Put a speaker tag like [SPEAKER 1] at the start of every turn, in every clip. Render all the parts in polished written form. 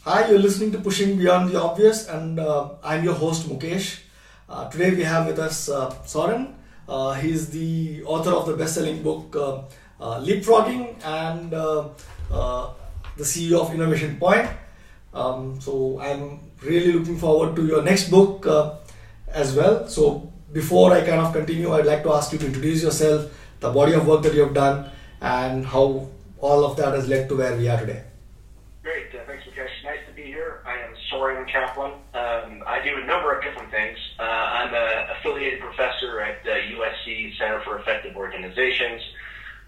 [SPEAKER 1] Hi, you're listening to Pushing Beyond the Obvious, and I'm your host Mukesh. Today we have with us Soren. He's the author of the best-selling book Leapfrogging and the CEO of Innovation Point. So I'm really looking forward to your next book as well. So before I kind of continue, I'd like to ask you to introduce yourself, the body of work that you have done, and how all of that has led to where we are today.
[SPEAKER 2] Great. Thanks, Mukesh. Nice to be here. I am Soren Kaplan. I do a number of different things. I'm an affiliated professor at USC Center for Effective Organizations.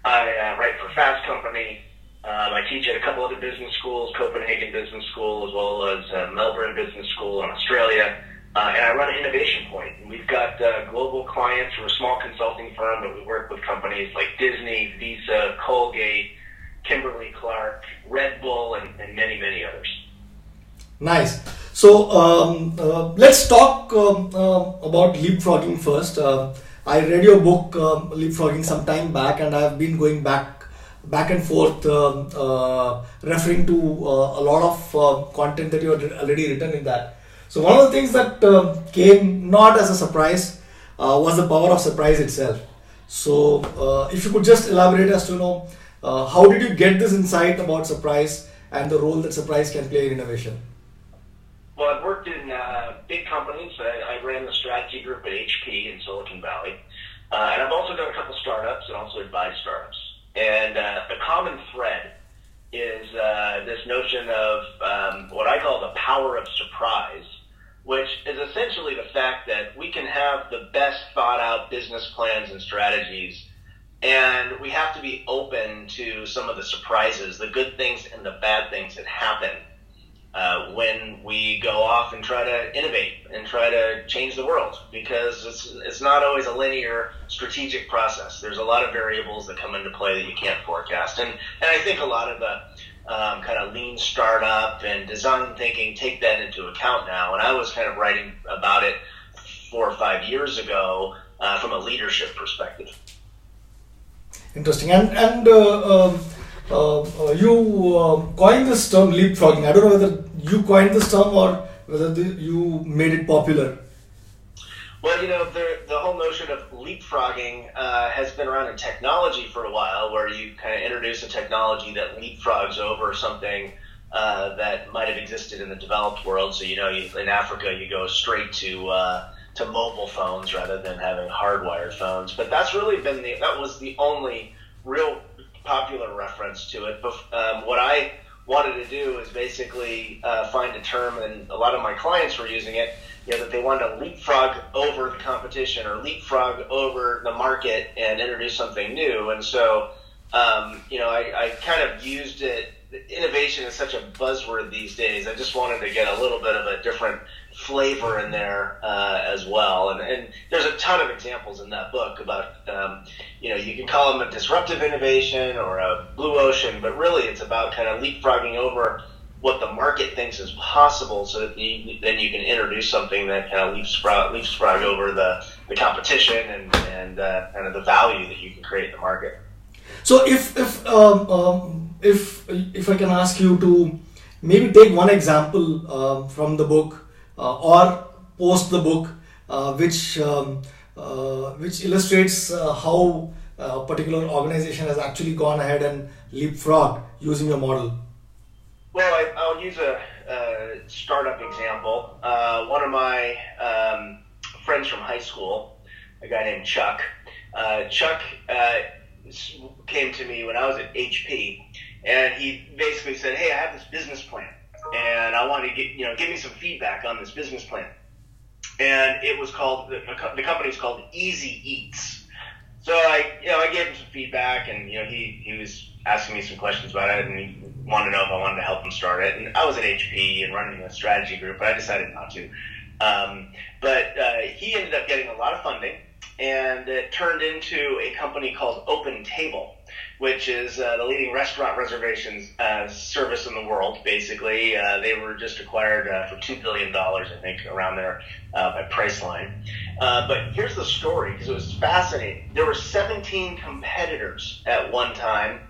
[SPEAKER 2] I write for Fast Company. I teach at a couple other business schools, Copenhagen Business School, as well as Melbourne Business School in Australia. And I run Innovation Point. And we've got global clients. We're a small consulting firm, but we work with companies like Disney, Visa, Colgate, Kimberly-Clark, Red Bull, and many, many others.
[SPEAKER 1] Nice. So let's talk about leapfrogging first. I read your book Leapfrogging some time back, and I've been going back and forth, referring to a lot of content that you had already written in that. So one of the things that came not as a surprise was the power of surprise itself. So if you could just elaborate as to how did you get this insight about surprise and the role that surprise can play in innovation?
[SPEAKER 2] Well, I've worked in big companies. I ran the strategy group at HP in Silicon Valley. And I've also done a couple startups and also advised startups. And the common thread is this notion of what I call the power of surprise, which is essentially the fact that we can have the best thought out business plans and strategies, and we have to be open to some of the surprises, the good things and the bad things that happen when we go off and try to innovate and try to change the world, because it's not always a linear strategic process. There's a lot of variables that come into play that you can't forecast. And I think a lot of the kind of lean startup and design thinking take that into account now. And I was kind of writing about it 4 or 5 years ago from a leadership perspective.
[SPEAKER 1] Interesting. And you coined this term leapfrogging. I don't know whether you coined this term or whether you made it popular.
[SPEAKER 2] Well, the whole notion of leapfrogging has been around in technology for a while, where you kind of introduce a technology that leapfrogs over something that might have existed in the developed world. So, in Africa, you go straight to mobile phones rather than having hardwired phones. But that's really been that was the only real popular reference to it. But what I wanted to do is basically find a term, and a lot of my clients were using it, that they wanted to leapfrog over the competition or leapfrog over the market and introduce something new. And so, I kind of used it. Innovation is such a buzzword these days. I just wanted to get a little bit of a different flavor in there as well. And there's a ton of examples in that book about, you can call them a disruptive innovation or a blue ocean, but really it's about kind of leapfrogging over what the market thinks is possible, so that then you can introduce something that kind of leapfrog over the competition and kind of the value that you can create in the market.
[SPEAKER 1] So if I can ask you to maybe take one example from the book or post the book, which illustrates how a particular organization has actually gone ahead and leapfrogged using your model.
[SPEAKER 2] Well, I'll use a startup example. One of my friends from high school, a guy named Chuck. Chuck came to me when I was at HP, and he basically said, "Hey, I have this business plan, and I want to give me some feedback on this business plan." And it was called the company's called Easy Eats. So I gave him some feedback, and he was asking me some questions about it, and he wanted to know if I wanted to help him start it. And I was at HP and running a strategy group, but I decided not to. But he ended up getting a lot of funding, and it turned into a company called Open Table, which is the leading restaurant reservations service in the world, basically. They were just acquired for $2 billion, I think, around there by Priceline. But here's the story, because it was fascinating. There were 17 competitors at one time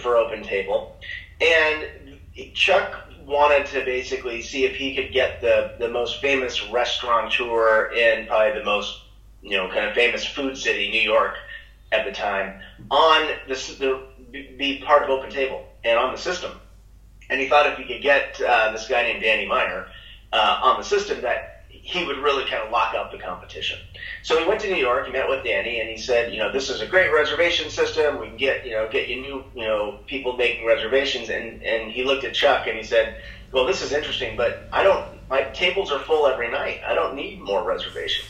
[SPEAKER 2] for Open Table, and Chuck wanted to basically see if he could get the most famous restaurateur in probably the most, kind of famous food city, New York, at the time, on be part of Open Table and on the system. And he thought if he could get this guy named Danny Meyer on the system, that he would really kind of lock up the competition. So he went to New York, he met with Danny, and he said, this is a great reservation system. We can get you new, people making reservations. And he looked at Chuck and he said, well, this is interesting, but my tables are full every night. I don't need more reservations.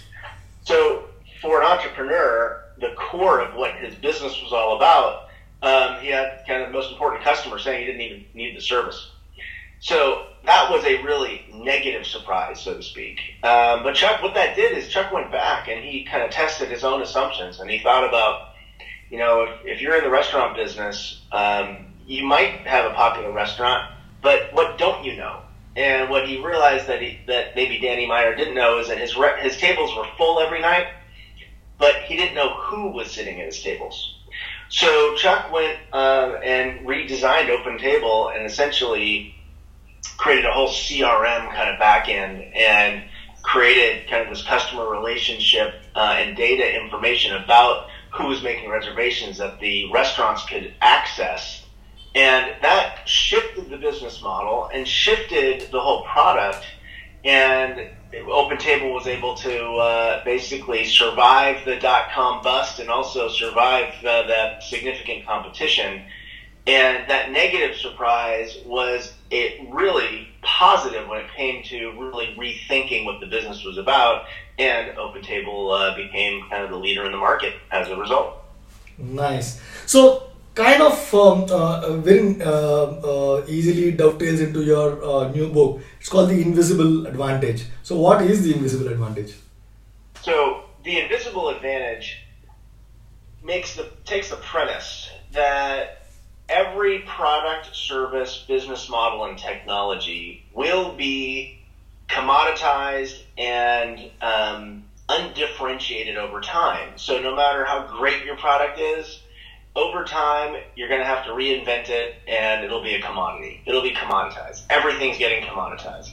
[SPEAKER 2] So for an entrepreneur, the core of what his business was all about, he had kind of the most important customer saying he didn't even need the service. So that was a really negative surprise, so to speak. But Chuck, what that did is Chuck went back and he kind of tested his own assumptions, and he thought about, if you're in the restaurant business, you might have a popular restaurant, but what don't you know? And what he realized that maybe Danny Meyer didn't know is that his tables were full every night, but he didn't know who was sitting at his tables. So Chuck went and redesigned Open Table and essentially created a whole CRM kind of back end and created kind of this customer relationship and data information about who was making reservations that the restaurants could access. And that shifted the business model and shifted the whole product. And Open Table was able to basically survive the dot-com bust and also survive that significant competition. And that negative surprise was really positive when it came to really rethinking what the business was about, and Open Table became kind of the leader in the market as a result.
[SPEAKER 1] Nice. So kind of very easily dovetails into your new book. It's called The Invisible Advantage. So what is the invisible advantage?
[SPEAKER 2] So the invisible advantage takes the premise that every product, service, business model, and technology will be commoditized and undifferentiated over time. So no matter how great your product is, over time, you're going to have to reinvent it, and it'll be a commodity. It'll be commoditized. Everything's getting commoditized.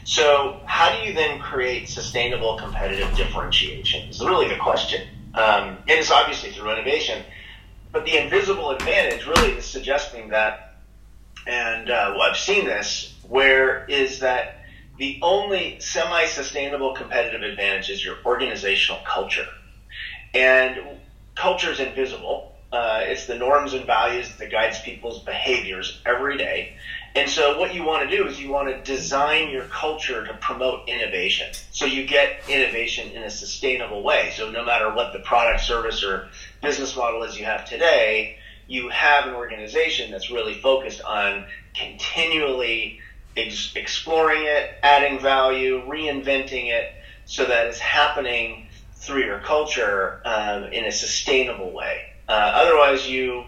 [SPEAKER 2] So how do you then create sustainable competitive differentiation is really the question. And it's obviously through innovation. But the invisible advantage really is suggesting that, and I've seen this, where is that the only semi-sustainable competitive advantage is your organizational culture. And culture is invisible. It's the norms and values that guides people's behaviors every day. And so what you want to do is you want to design your culture to promote innovation. So you get innovation in a sustainable way. So no matter what the product, service, or business model is you have today, you have an organization that's really focused on continually exploring it, adding value, reinventing it, so that it's happening through your culture in a sustainable way. Otherwise, you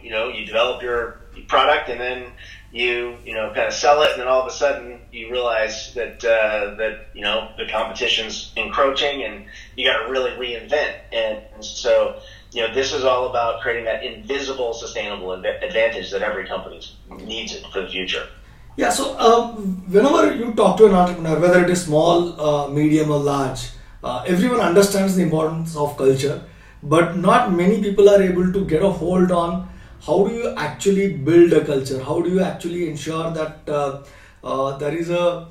[SPEAKER 2] develop your product and then you kind of sell it, and then all of a sudden you realize that the competition's encroaching, and you got to really reinvent. And so this is all about creating that invisible, sustainable advantage that every company needs for the future.
[SPEAKER 1] Yeah. So whenever you talk to an entrepreneur, whether it is small, medium, or large, everyone understands the importance of culture. But not many people are able to get a hold on how do you actually build a culture? How do you actually ensure that there is a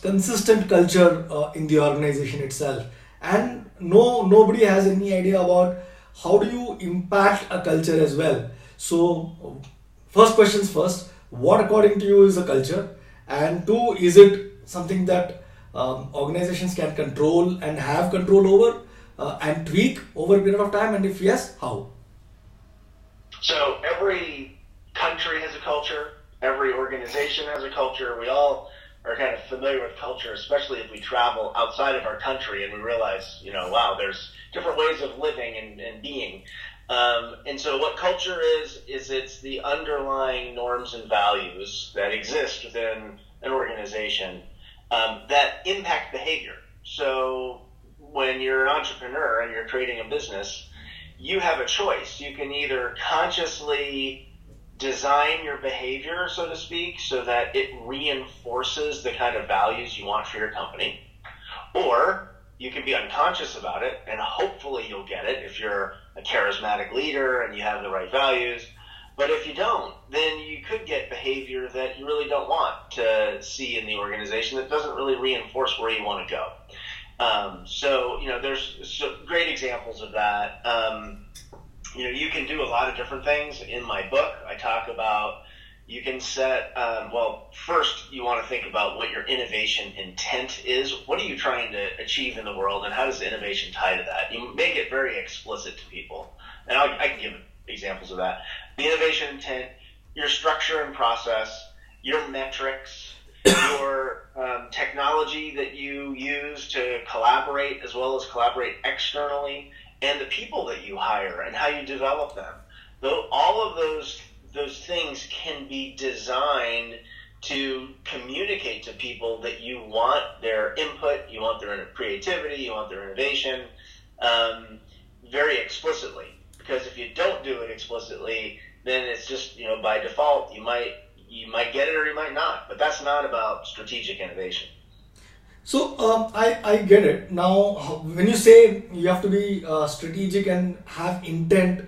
[SPEAKER 1] consistent culture in the organization itself? And nobody has any idea about how do you impact a culture as well. So first questions first, what according to you is a culture? And two, is it something that organizations can control and have control over? And tweak over a period of time, and if yes, how?
[SPEAKER 2] So every country has a culture, every organization has a culture. We all are kind of familiar with culture, especially if we travel outside of our country and we realize, wow, there's different ways of living and being. And so what culture is it's the underlying norms and values that exist within an organization that impact behavior. So when you're an entrepreneur and you're creating a business, you have a choice. You can either consciously design your behavior, so to speak, so that it reinforces the kind of values you want for your company. Or you can be unconscious about it, and hopefully you'll get it if you're a charismatic leader and you have the right values. But if you don't, then you could get behavior that you really don't want to see in the organization that doesn't really reinforce where you want to go. So, there's great examples of that. You can do a lot of different things. In my book, I talk about you can set, first you want to think about what your innovation intent is. What are you trying to achieve in the world, and how does innovation tie to that? You make it very explicit to people. And I can give examples of that. The innovation intent, your structure and process, your metrics, your technology that you use to collaborate as well as collaborate externally, and the people that you hire and how you develop them. Though all of those things can be designed to communicate to people that you want their input, you want their creativity, you want their innovation, very explicitly. Because if you don't do it explicitly, then it's just, by default, you might get it or you might not. But that's not about strategic innovation.
[SPEAKER 1] So I get it. Now, when you say you have to be strategic and have intent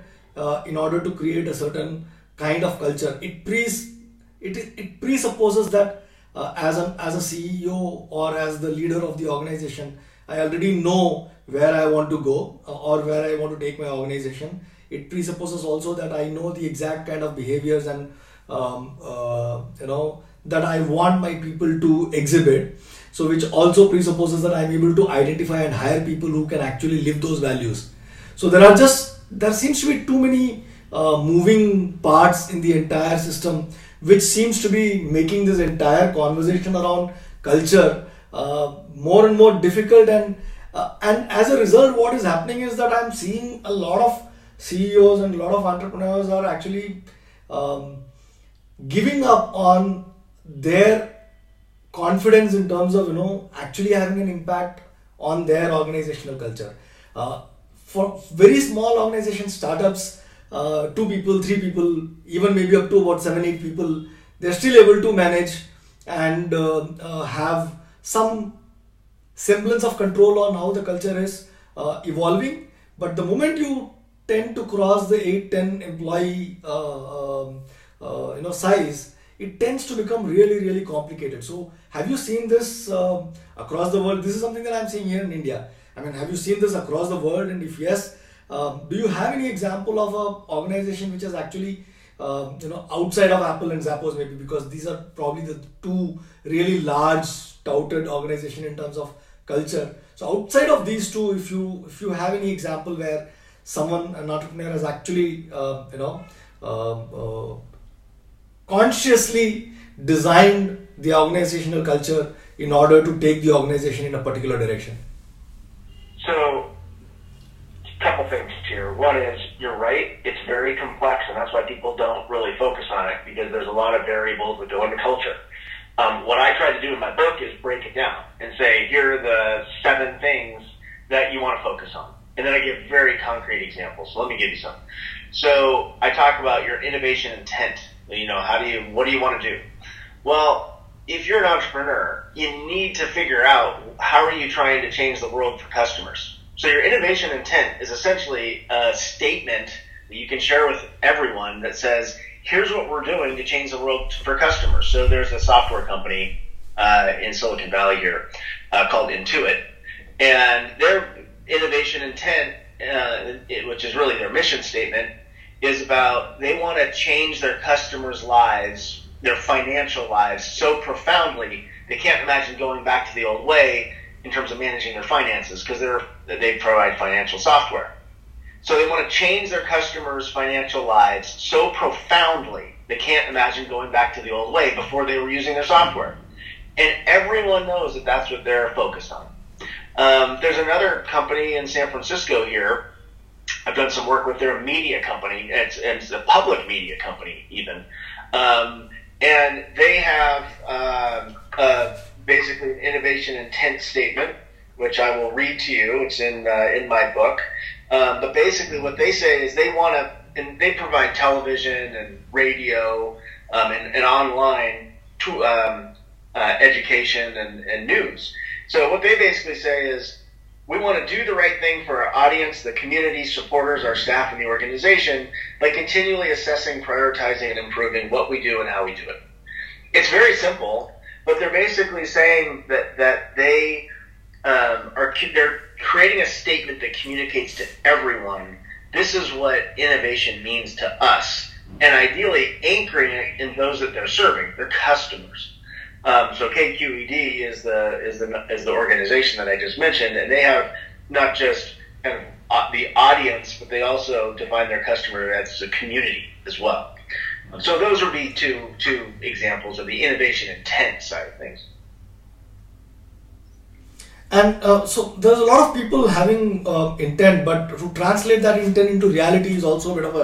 [SPEAKER 1] in order to create a certain kind of culture, it presupposes that as a CEO or as the leader of the organization, I already know where I want to go or where I want to take my organization. It presupposes also that I know the exact kind of behaviors and that I want my people to exhibit. So which also presupposes that I'm able to identify and hire people who can actually live those values. So there seems to be too many moving parts in the entire system, which seems to be making this entire conversation around culture more and more difficult. And as a result, what is happening is that I'm seeing a lot of CEOs and a lot of entrepreneurs are actually giving up on their confidence in terms of actually having an impact on their organizational culture. For very small organizations, startups, 2 people, 3 people, even maybe up to about 7-8 people, they're still able to manage and have some semblance of control on how the culture is evolving. But the moment you tend to cross the 8-10 employee size, it tends to become really, really complicated. So have you seen this across the world? This is something that I'm seeing here in India. I mean, have you seen this across the world? And if yes, do you have any example of an organization which is actually, outside of Apple and Zappos maybe, because these are probably the 2 really large touted organizations in terms of culture. So outside of these 2, if you have any example where an entrepreneur has actually, consciously designed the organizational culture in order to take the organization in a particular direction.
[SPEAKER 2] So, a couple things here. One is, you're right, it's very complex, and that's why people don't really focus on it, because there's a lot of variables that go into culture. What I try to do in my book is break it down and say, here are the 7 things that you want to focus on. And then I give very concrete examples. So let me give you some. So I talk about your innovation intent. What do you want to do? Well, if you're an entrepreneur, you need to figure out how are you trying to change the world for customers. So your innovation intent is essentially a statement that you can share with everyone that says, here's what we're doing to change the world for customers. So there's a software company in Silicon Valley here called Intuit, and their innovation intent, which is really their mission statement, is about they want to change their customers' lives, their financial lives, so profoundly they can't imagine going back to the old way in terms of managing their finances, because they provide financial software. So they want to change their customers' financial lives so profoundly they can't imagine going back to the old way before they were using their software. And everyone knows that that's what they're focused on. There's another company in San Francisco here. I've done some work with their media company. It's a public media company even. And they have basically an innovation intent statement, which I will read to you. It's in my book. But basically what they say is they want and they provide television and radio and online education and news. So what they basically say is, we want to do the right thing for our audience, the community, supporters, our staff, and the organization by continually assessing, prioritizing, and improving what we do and how we do it. It's very simple, but they're basically saying that they they're creating a statement that communicates to everyone, this is what innovation means to us, and ideally anchoring it in those that they're serving, their customers. So KQED is the organization that I just mentioned, and they have not just kind of the audience, but they also define their customer as a community as well. So those would be two examples of the innovation intent side of things.
[SPEAKER 1] And so there's a lot of people having intent, but to translate that intent into reality is also a bit of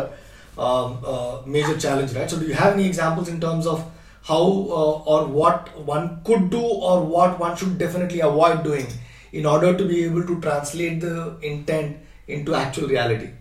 [SPEAKER 1] a major challenge, right? So do you have any examples in terms of how or what one could do or what one should definitely avoid doing in order to be able to translate the intent into actual reality?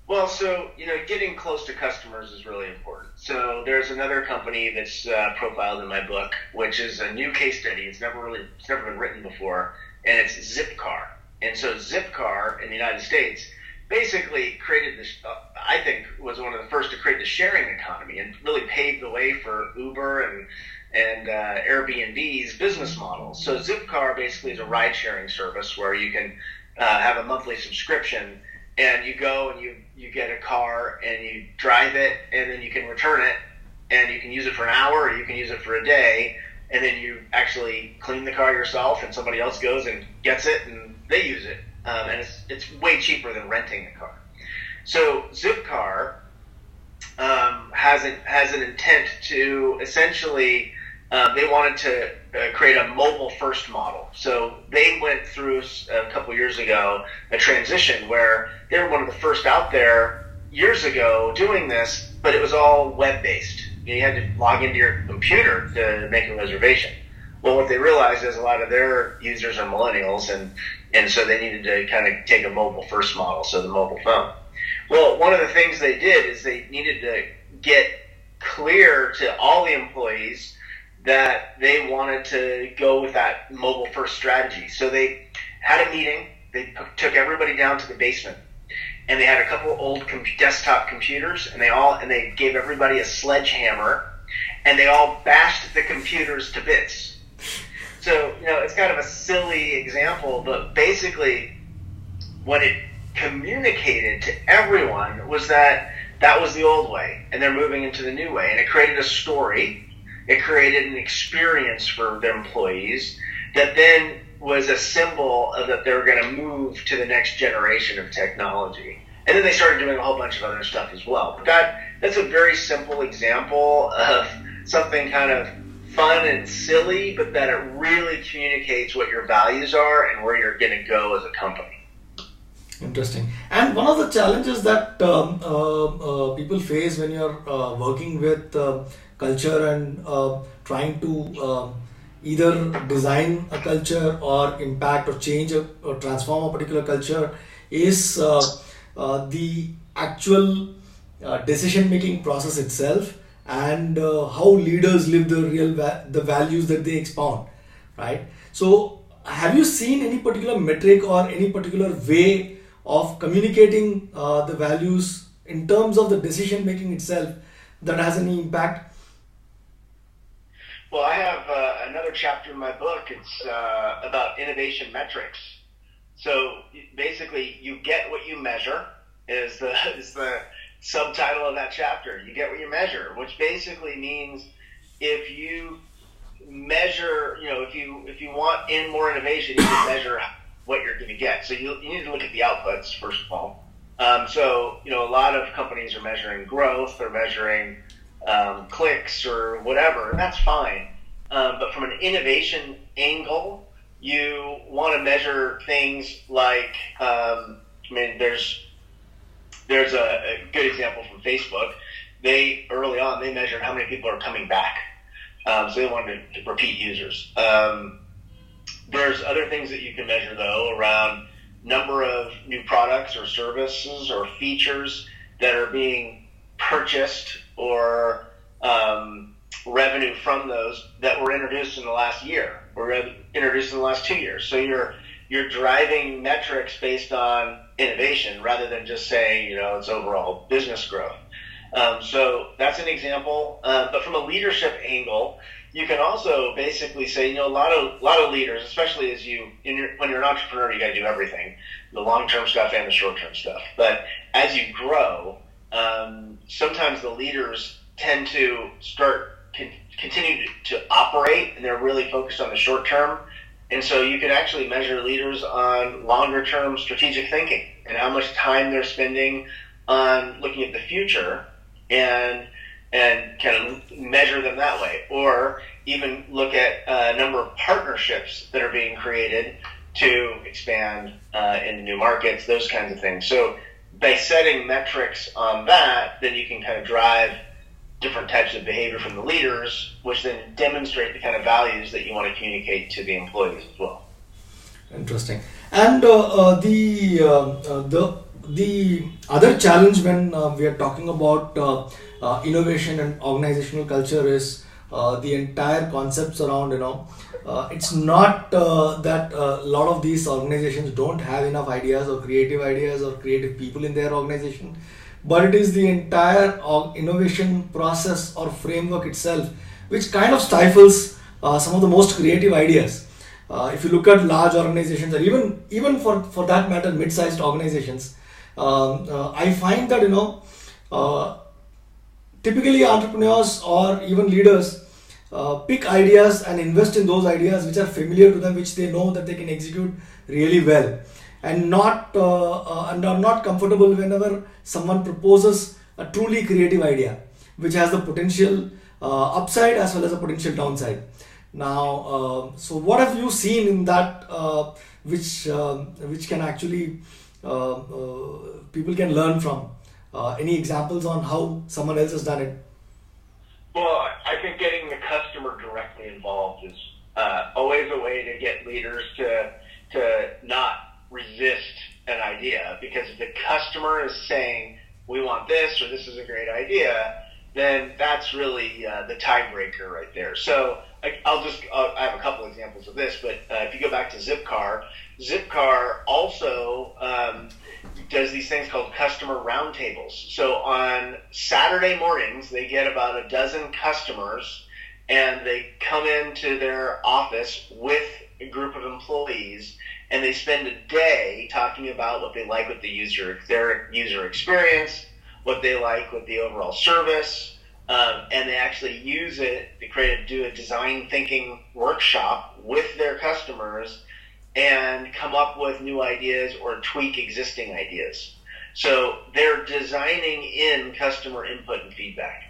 [SPEAKER 2] Well, so, getting close to customers is really important. So there's another company that's profiled in my book, which is a new case study. It's never been written before, and it's Zipcar. And so Zipcar in the United States basically created this, I think, was one of the first to create the sharing economy and really paved the way for Uber and Airbnb's business models. So Zipcar basically is a ride-sharing service where you can have a monthly subscription, and you go and you get a car and you drive it, and then you can return it, and you can use it for an hour or you can use it for a day, and then you actually clean the car yourself and somebody else goes and gets it and they use it. And it's way cheaper than renting a car. So Zipcar has an intent to essentially, they wanted to create a mobile-first model. So they went through a couple years ago a transition where they were one of the first out there years ago doing this, but it was all web-based. You had to log into your computer to make a reservation. Well, what they realized is a lot of their users are millennials, and so they needed to kind of take a mobile-first model, so the mobile phone. Well, one of the things they did is they needed to get clear to all the employees that they wanted to go with that mobile-first strategy. So they had a meeting. They took everybody down to the basement, and they had a couple old desktop computers, and they gave everybody a sledgehammer, and they all bashed the computers to bits. So, it's kind of a silly example, but basically what it communicated to everyone was that was the old way, and they're moving into the new way. And it created a story. It created an experience for their employees that then was a symbol of that they were going to move to the next generation of technology. And then they started doing a whole bunch of other stuff as well. But that's a very simple example of something kind of fun and silly, but that it really communicates what your values are and where you're going to go as a company.
[SPEAKER 1] Interesting. And one of the challenges that people face when you're working with culture and trying to either design a culture or impact or change or transform a particular culture is the actual decision-making process itself, and how leaders live the values that they expound, right? So have you seen any particular metric or any particular way of communicating the values in terms of the decision making itself that has any impact?
[SPEAKER 2] Well, I have another chapter in my book. It's about innovation metrics. So basically, you get what you measure is the subtitle of that chapter. You get what you measure, which basically means if you measure, if you want more innovation, you need to measure what you're going to get. So you need to look at the outputs first of all. So a lot of companies are measuring growth, or measuring clicks or whatever, and that's fine. But from an innovation angle, you want to measure things like, there's a good example from Facebook. Early on, they measured how many people are coming back. So they wanted to repeat users. There's other things that you can measure, though, around number of new products or services or features that are being purchased or revenue from those that were introduced in the last year or introduced in the last 2 years. So you're driving metrics based on innovation rather than just saying, it's overall business growth. So that's an example. But from a leadership angle, you can also basically say, a lot of leaders, especially when you're an entrepreneur, you got to do everything, the long-term stuff and the short-term stuff. But as you grow, sometimes the leaders tend to continue to operate, and they're really focused on the short term. And so you can actually measure leaders on longer-term strategic thinking and how much time they're spending on looking at the future and kind of measure them that way. Or even look at a number of partnerships that are being created to expand into new markets, those kinds of things. So by setting metrics on that, then you can kind of drive different types of behavior from the leaders, which then demonstrate the kind of values that you want to communicate to the employees as well.
[SPEAKER 1] Interesting. And the other challenge when we are talking about innovation and organizational culture is the entire concepts around, it's not that a lot of these organizations don't have enough ideas or creative people in their organization, but it is the entire innovation process or framework itself which kind of stifles some of the most creative ideas. If you look at large organizations, or even for that matter mid-sized organizations, I find that typically entrepreneurs or even leaders pick ideas and invest in those ideas which are familiar to them, which they know that they can execute really well, and are not comfortable whenever someone proposes a truly creative idea which has the potential upside as well as a potential downside. Now, so what have you seen in that which can actually people can learn from? Any examples on how someone else has done it?
[SPEAKER 2] Well, I think getting the customer directly involved is always a way to get leaders to not resist an idea, because if the customer is saying, we want this, or this is a great idea, then that's really the tiebreaker right there. So I have a couple examples of this, but if you go back to Zipcar also does these things called customer roundtables. So on Saturday mornings, they get about a dozen customers, and they come into their office with a group of employees, and they spend a day talking about what they like with their user experience, what they like with the overall service, and they actually use it to do a design thinking workshop with their customers and come up with new ideas or tweak existing ideas. So they're designing in customer input and feedback,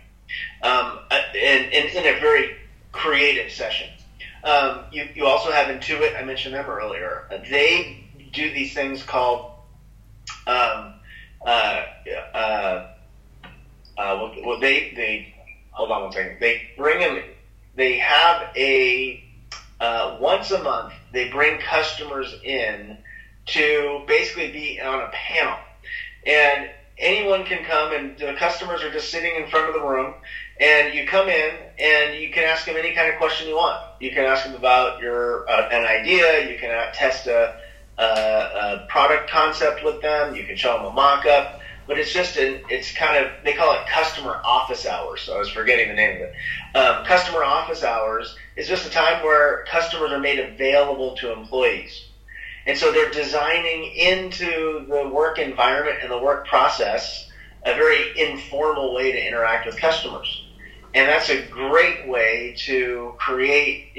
[SPEAKER 2] in a very creative session. You also have Intuit. I mentioned them earlier. They do these things called they hold on one second. They bring them. They have a once a month. They bring customers in to basically be on a panel, and anyone can come, and the customers are just sitting in front of the room, and you come in and you can ask them any kind of question you want. You can ask them about an idea. You can test a product concept with them. You can show them a mock-up. But it's they call it customer office hours. So I was forgetting the name of it. Customer office hours is just a time where customers are made available to employees. And so they're designing into the work environment and the work process a very informal way to interact with customers. And that's a great way to create,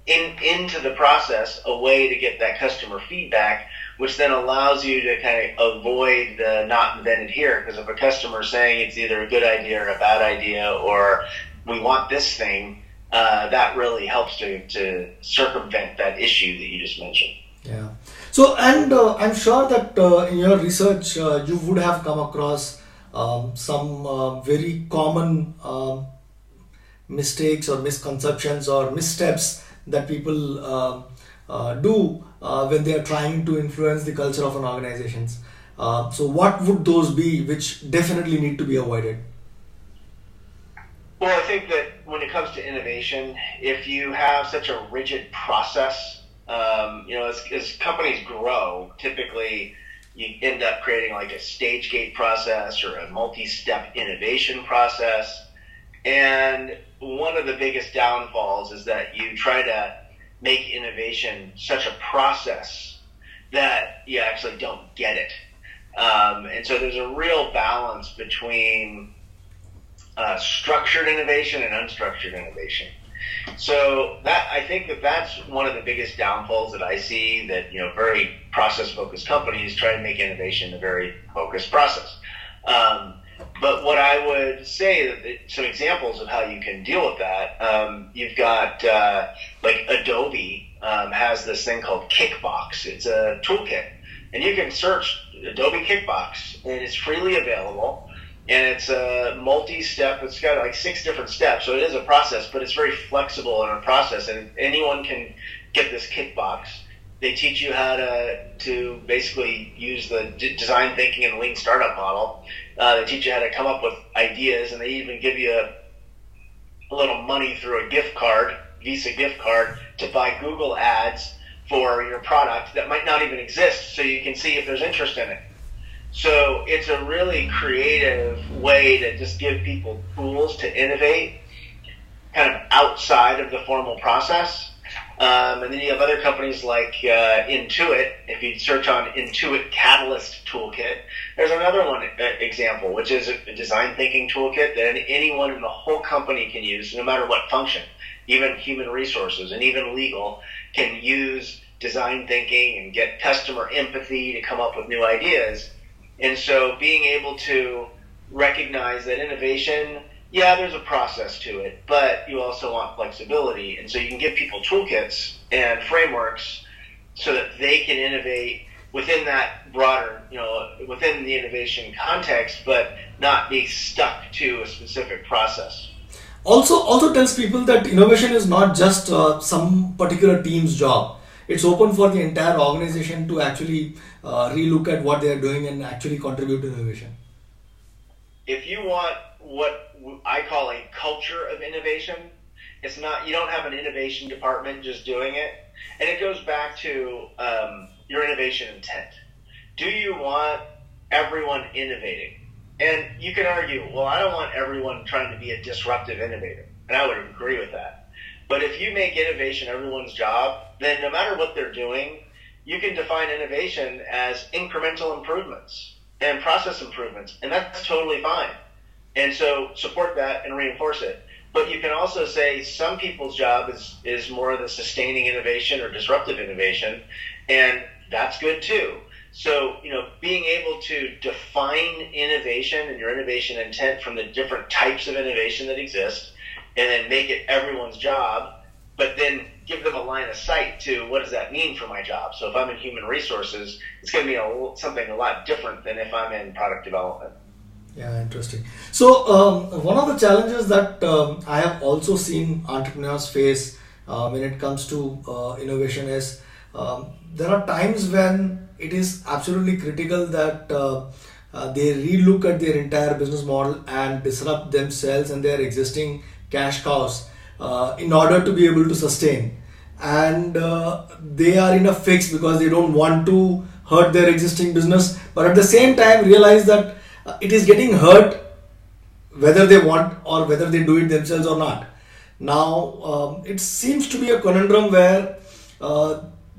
[SPEAKER 2] into the process, a way to get that customer feedback, which then allows you to kind of avoid the not invented here. Because if a customer is saying it's either a good idea or a bad idea, or we want this thing, that really helps to circumvent that issue that you just mentioned.
[SPEAKER 1] Yeah. So, and I'm sure that in your research, you would have come across some very common mistakes or misconceptions or missteps that people do when they are trying to influence the culture of an organization. So what would those be which definitely need to be avoided?
[SPEAKER 2] Well, I think that when it comes to innovation, if you have such a rigid process, as companies grow, typically you end up creating like a stage gate process or a multi-step innovation process. And one of the biggest downfalls is that you try to make innovation such a process that you actually don't get it. And so there's a real balance between structured innovation and unstructured innovation. So I think that's one of the biggest downfalls that I see, that very process-focused companies try to make innovation a very focused process. But what I would say, that some examples of how you can deal with that, you've got like Adobe has this thing called Kickbox. It's a toolkit, and you can search Adobe Kickbox, and it's freely available. And it's a multi-step. It's got like 6 different steps, so it is a process, but it's very flexible in a process, and anyone can get this Kickbox. They teach you how to basically use the design thinking and lean startup model. They teach you how to come up with ideas, and they even give you a little money through a gift card, Visa gift card, to buy Google ads for your product that might not even exist, so you can see if there's interest in it. So it's a really creative way to just give people tools to innovate kind of outside of the formal process. And then you have other companies like Intuit. If you search on Intuit Catalyst Toolkit, there's another example, which is a design thinking toolkit that anyone in the whole company can use, no matter what function. Even human resources and even legal can use design thinking and get customer empathy to come up with new ideas. And so being able to recognize that innovation, there's a process to it, but you also want flexibility. And so you can give people toolkits and frameworks so that they can innovate within that broader, within the innovation context, but not be stuck to a specific process.
[SPEAKER 1] Also tells people that innovation is not just some particular team's job. It's open for the entire organization to actually relook at what they are doing and actually contribute to innovation.
[SPEAKER 2] If you want what I call a culture of innovation, it's not, you don't have an innovation department just doing it. And it goes back to your innovation intent. Do you want everyone innovating? And you can argue, well, I don't want everyone trying to be a disruptive innovator. And I would agree with that. But if you make innovation everyone's job, then no matter what they're doing, you can define innovation as incremental improvements and process improvements, and that's totally fine. And so support that and reinforce it. But you can also say some people's job is more of the sustaining innovation or disruptive innovation, and that's good too. So, being able to define innovation and your innovation intent from the different types of innovation that exist, and then make it everyone's job, but then give them a line of sight to what does that mean for my job. So if I'm in human resources, it's going to be something a lot different than if I'm in product development.
[SPEAKER 1] Yeah, interesting. So one of the challenges that I have also seen entrepreneurs face when it comes to innovation is there are times when it is absolutely critical that they relook at their entire business model and disrupt themselves and their existing cash cows in order to be able to sustain, and they are in a fix because they don't want to hurt their existing business, but at the same time realize that it is getting hurt whether they want or whether they do it themselves or not. Now it seems to be a conundrum where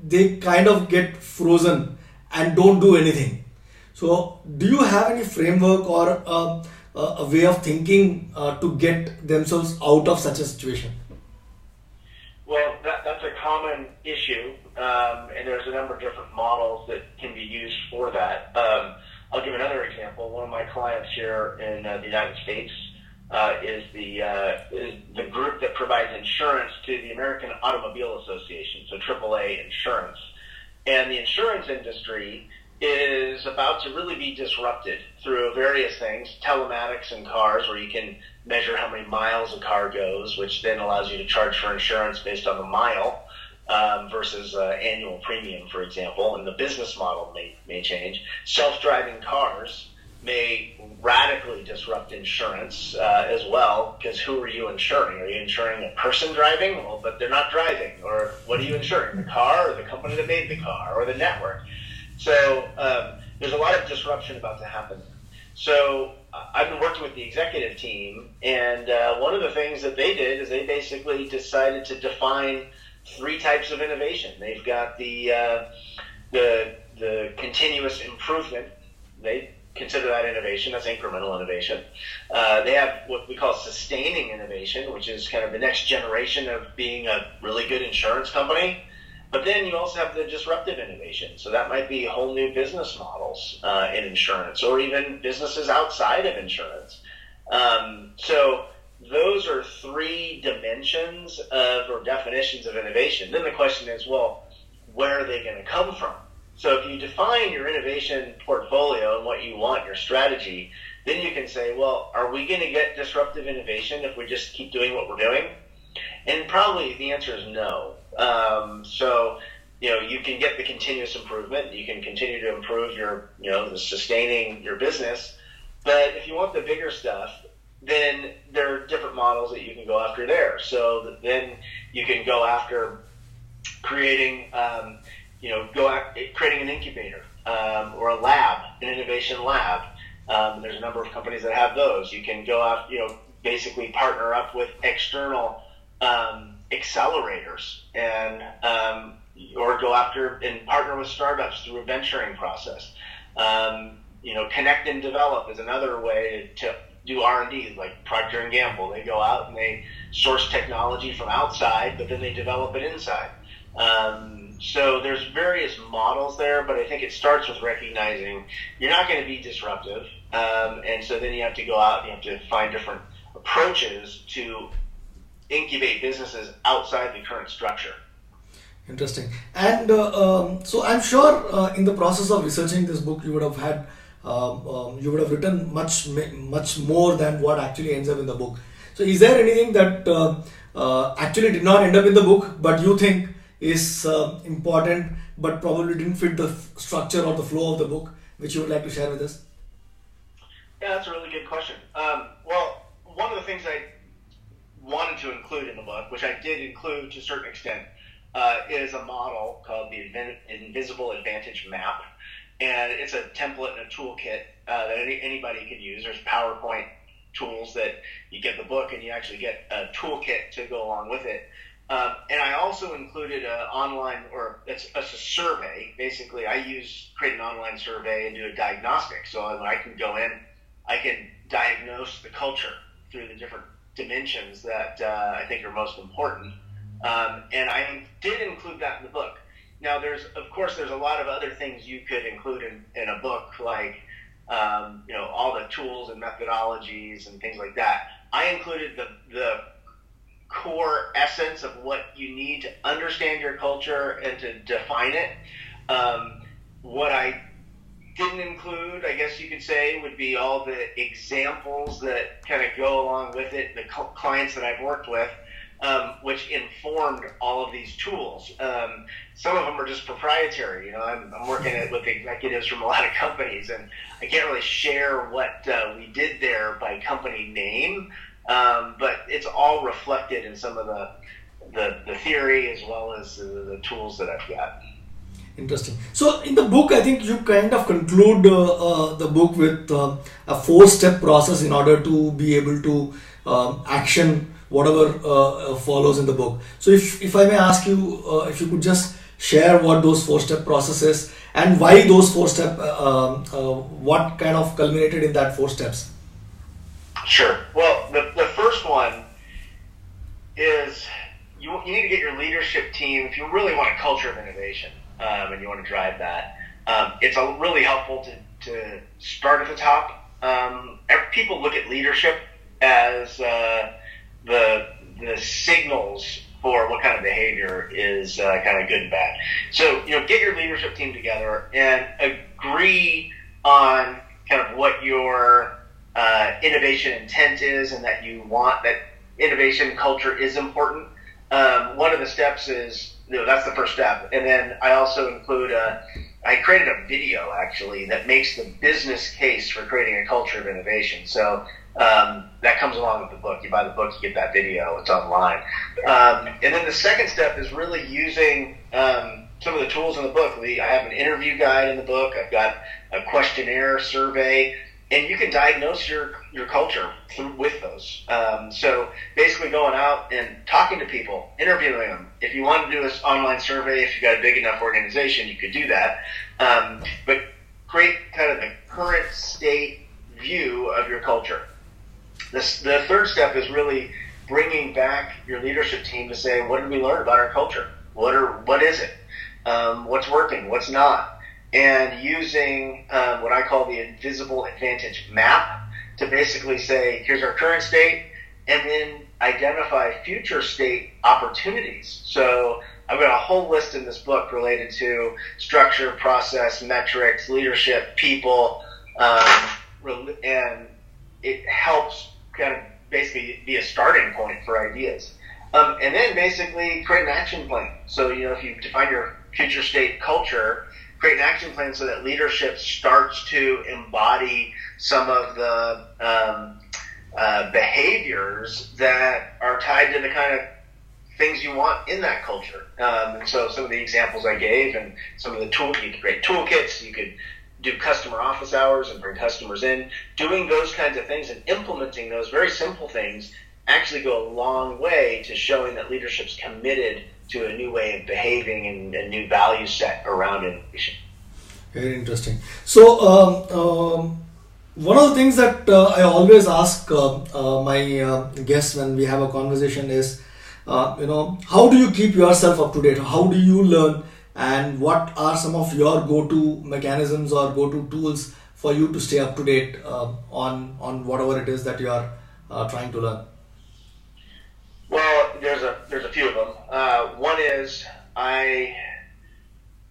[SPEAKER 1] they kind of get frozen and don't do anything. So do you have any framework or a way of thinking to get themselves out of such a situation?
[SPEAKER 2] Well, that's a common issue, and there's a number of different models that can be used for that. I'll give another example. One of my clients here in the United States is the group that provides insurance to the American Automobile Association, so AAA insurance. And the insurance industry is about to really be disrupted through various things, telematics in cars, where you can measure how many miles a car goes, which then allows you to charge for insurance based on the mile. versus annual premium, for example, and the business model may change. Self-driving cars may radically disrupt insurance as well, because who are you insuring? Are you insuring a person driving? Well, but they're not driving. Or what are you insuring? The car, or the company that made the car, or the network? So there's a lot of disruption about to happen. So I've been working with the executive team, and one of the things that they did is they basically decided to define 3 types of innovation. They've got the continuous improvement. They consider that innovation. That's incremental innovation. They have what we call sustaining innovation, which is kind of the next generation of being a really good insurance company. But then you also have the disruptive innovation. So that might be whole new business models in insurance, or even businesses outside of insurance. So those are 3 dimensions of, or definitions of innovation. Then the question is, well, where are they going to come from? So if you define your innovation portfolio and what you want, your strategy, then you can say, well, are we going to get disruptive innovation if we just keep doing what we're doing? And probably the answer is no. So, you can get the continuous improvement. You can continue to improve your, the sustaining your business. But if you want the bigger stuff, then there are different models that you can go after there. So then you can go after creating, creating an incubator or a lab, an innovation lab. There's a number of companies that have those. You can go out, basically partner up with external accelerators and or go after and partner with startups through a venturing process. Connect and develop is another way to do R&D, like Procter & Gamble. They go out and they source technology from outside, but then they develop it inside. So there's various models there, but I think it starts with recognizing you're not going to be disruptive. And so then you have to go out and you have to find different approaches to incubate businesses outside the current structure.
[SPEAKER 1] Interesting. And so I'm sure in the process of researching this book, you would have had, you would have written much more than what actually ends up in the book. So is there anything that actually did not end up in the book, but you think is important, but probably didn't fit the structure or the flow of the book, which you would like to share with us?
[SPEAKER 2] Yeah, that's a really good question. Well, one of the things I wanted to include in the book, which I did include to a certain extent, is a model called the Invisible Advantage Map. And it's a template and a toolkit that anybody can use. There's PowerPoint tools that you get the book and you actually get a toolkit to go along with it. And I also included an online, or it's a survey. Basically, I create an online survey and do a diagnostic. So I can go in, I can diagnose the culture through the different dimensions that I think are most important. And I did include that in the book. Now, there's a lot of other things you could include in a book, like all the tools and methodologies and things like that. I included the core essence of what you need to understand your culture and to define it. What I didn't include, I guess you could say, would be all the examples that kind of go along with it, the clients that I've worked with, which informed all of these tools. Some of them are just proprietary. I'm working with executives from a lot of companies, and I can't really share what we did there by company name, but it's all reflected in some of the theory as well as the tools that I've got.
[SPEAKER 1] Interesting. So in the book, I think you kind of conclude the book with a 4-step process in order to be able to action whatever follows in the book. So if I may ask you, if you could just share what those 4-step process is and why those 4 steps, what kind of culminated in that 4 steps?
[SPEAKER 2] Sure. Well, the first one is you need to get your leadership team, if you really want a culture of innovation and you want to drive that, it's really helpful to start at the top. People look at leadership as the signals for what kind of behavior is kind of good and bad. So, get your leadership team together and agree on kind of what your innovation intent is, and that you want that innovation culture is important. one of the steps is, that's the first step. And then I also include, I created a video actually that makes the business case for creating a culture of innovation. So that comes along with the book. You buy the book, you get that video. It's online. And then the second step is really using some of the tools in the book. I have an interview guide in the book. I've got a questionnaire survey, and you can diagnose your culture with those. So basically going out and talking to people, interviewing them. If you want to do this online survey, if you've got a big enough organization, you could do that. But create kind of the current state view of your culture. The third step is really bringing back your leadership team to say, what did we learn about our culture? What is it? What's working? What's not? And using what I call the invisible advantage map to basically say, here's our current state, and then identify future state opportunities. So I've got a whole list in this book related to structure, process, metrics, leadership, people, and it helps kind of basically be a starting point for ideas. And then basically create an action plan. So, if you define your future state culture, create an action plan so that leadership starts to embody some of the behaviors that are tied to the kind of things you want in that culture. And so some of the examples I gave and some of the tools, you could create toolkits, you could do customer office hours and bring customers in. Doing those kinds of things and implementing those very simple things actually go a long way to showing that leadership's committed to a new way of behaving and a new value set around innovation.
[SPEAKER 1] Very interesting. So, one of the things that I always ask my guests when we have a conversation is, how do you keep yourself up to date? How do you learn? And what are some of your go-to mechanisms or go-to tools for you to stay up to date on whatever it is that you are trying to learn?
[SPEAKER 2] Well, there's a few of them. One is I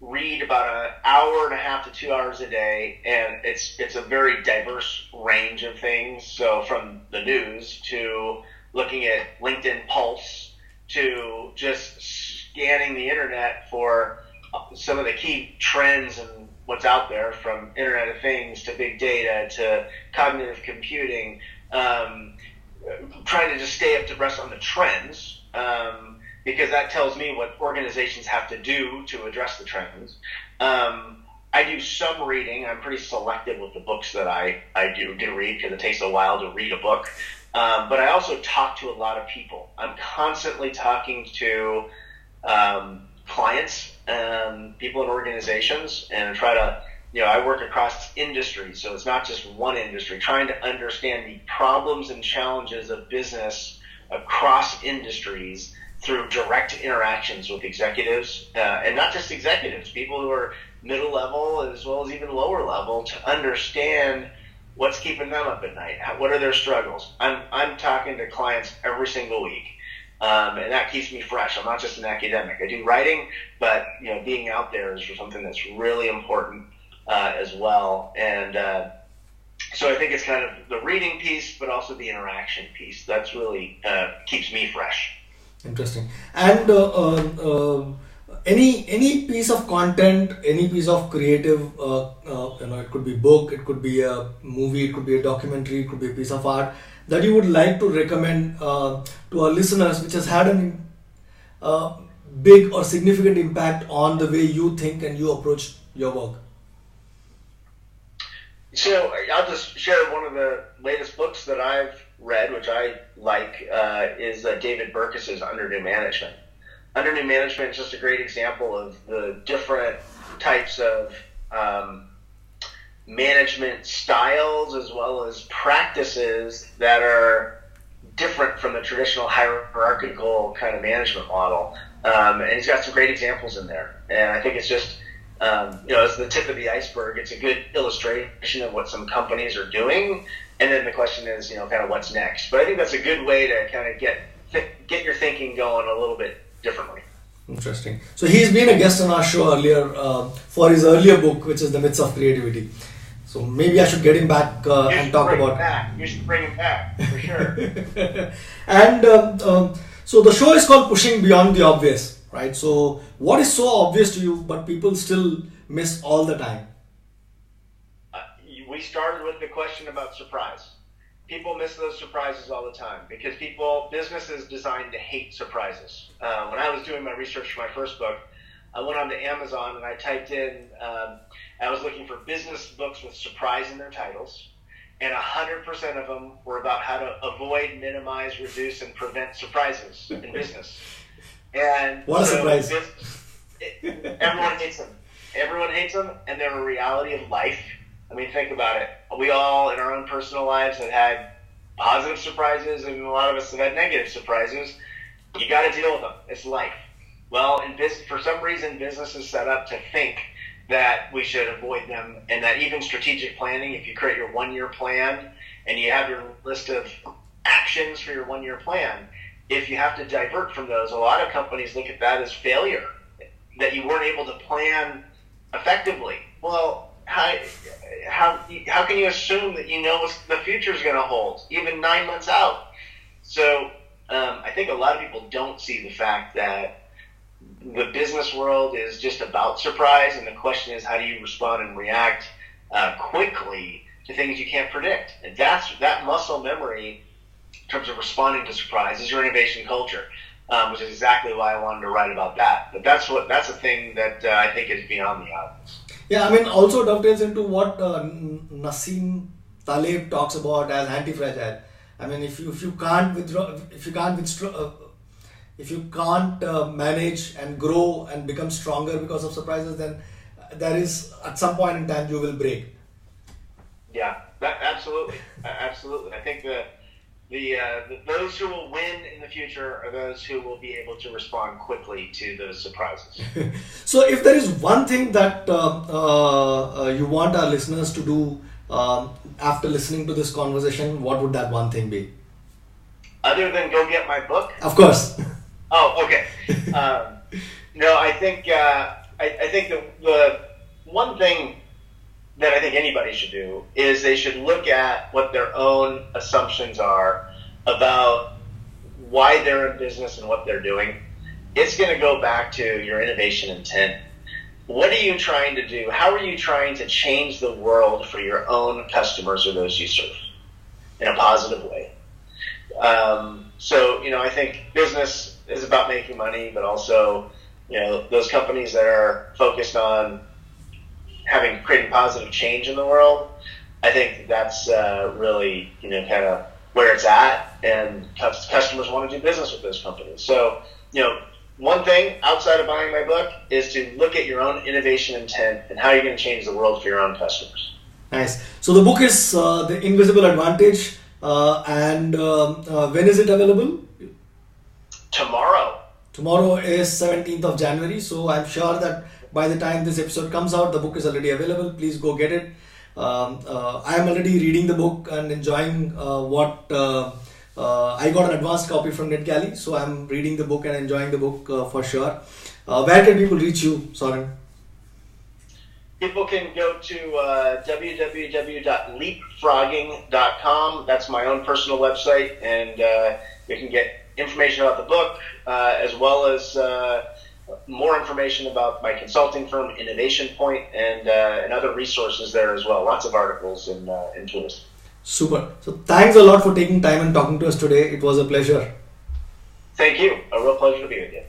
[SPEAKER 2] read about an hour and a half to 2 hours a day, and it's a very diverse range of things. So from the news to looking at LinkedIn Pulse to just scanning the internet for some of the key trends and what's out there, from Internet of Things to big data to cognitive computing, trying to just stay up to breast on the trends, because that tells me what organizations have to do to address the trends. I do some reading. I'm pretty selective with the books that I do read, because it takes a while to read a book. But I also talk to a lot of people. I'm constantly talking to clients, people in organizations, and try to, I work across industries, so it's not just one industry, trying to understand the problems and challenges of business across industries through direct interactions with executives, and not just executives, people who are middle level as well as even lower level, to understand what's keeping them up at night. What are their struggles? I'm talking to clients every single week. And that keeps me fresh. I'm not just an academic. I do writing, but being out there is something that's really important as well. And so I think it's kind of the reading piece, but also the interaction piece. That's really keeps me fresh.
[SPEAKER 1] Interesting. And any piece of content, any piece of creative, it could be book, it could be a movie, it could be a documentary, it could be a piece of art that you would like to recommend to our listeners, which has had a big or significant impact on the way you think and you approach your work?
[SPEAKER 2] So I'll just share one of the latest books that I've read, which I like, is David Burkus's Under New Management. Under New Management is just a great example of the different types of management styles as well as practices that are different from the traditional hierarchical kind of management model. And he's got some great examples in there. And I think it's just, it's the tip of the iceberg. It's a good illustration of what some companies are doing. And then the question is, kind of what's next. But I think that's a good way to kind of get your thinking going a little bit differently.
[SPEAKER 1] Interesting. So he's been a guest on our show earlier for his earlier book, which is The Myths of Creativity. So maybe I should get him back and talk about.
[SPEAKER 2] You should bring him back for sure.
[SPEAKER 1] And So the show is called Pushing Beyond the Obvious, right? So what is so obvious to you, but people still miss all the time?
[SPEAKER 2] We started with the question about surprise. People miss those surprises all the time because business is designed to hate surprises. When I was doing my research for my first book, I went onto Amazon and I typed in, I was looking for business books with surprise in their titles, and 100% of them were about how to avoid, minimize, reduce, and prevent surprises in business. And
[SPEAKER 1] what a surprise.
[SPEAKER 2] Everyone hates them. Everyone hates them, and they're a reality of life. I mean, think about it. We all, in our own personal lives, have had positive surprises, and a lot of us have had negative surprises. You got to deal with them. It's life. Well, for some reason, business is set up to think that we should avoid them, and that even strategic planning, if you create your one-year plan and you have your list of actions for your one-year plan, if you have to divert from those, a lot of companies look at that as failure, that you weren't able to plan effectively. Well, how can you assume that you know what the future is going to hold, even 9 months out? So I think a lot of people don't see the fact that the business world is just about surprise, and the question is, how do you respond and react quickly to things you can't predict? And that muscle memory, in terms of responding to surprise, is your innovation culture, which is exactly why I wanted to write about that. But that's a thing that I think is beyond the obvious.
[SPEAKER 1] Yeah, I mean, also dovetails into what Nassim Taleb talks about as anti-fragile. I mean, if you can't manage and grow and become stronger because of surprises, then there is, at some point in time, you will break.
[SPEAKER 2] Yeah, absolutely. I think those who will win in the future are those who will be able to respond quickly to those surprises.
[SPEAKER 1] So if there is one thing that you want our listeners to do after listening to this conversation, what would that one thing be?
[SPEAKER 2] Other than go get my book?
[SPEAKER 1] Of course.
[SPEAKER 2] Oh, okay. No, I think the one thing that I think anybody should do is they should look at what their own assumptions are about why they're in business and what they're doing. It's going to go back to your innovation intent. What are you trying to do? How are you trying to change the world for your own customers or those you serve in a positive way? So, I think business is about making money, but also, those companies that are focused on creating positive change in the world, I think that's really, kind of where it's at, and customers want to do business with those companies. So, one thing outside of buying my book is to look at your own innovation intent and how you're going to change the world for your own customers.
[SPEAKER 1] Nice. So the book is The Invisible Advantage, and when is it available?
[SPEAKER 2] Tomorrow.
[SPEAKER 1] Tomorrow is 17th of January, so I'm sure that by the time this episode comes out, the book is already available. Please go get it. I am already reading the book and enjoying I got an advanced copy from NetGalley, so I'm reading the book and enjoying the book for sure. Where can people reach you, Soren?
[SPEAKER 2] People can go to www.leapfrogging.com. That's my own personal website, and you can get information about the book, as well as more information about my consulting firm, Innovation Point, and other resources there as well. Lots of articles and tools.
[SPEAKER 1] Super. So thanks a lot for taking time and talking to us today. It was a pleasure.
[SPEAKER 2] Thank you. A real pleasure to be with you.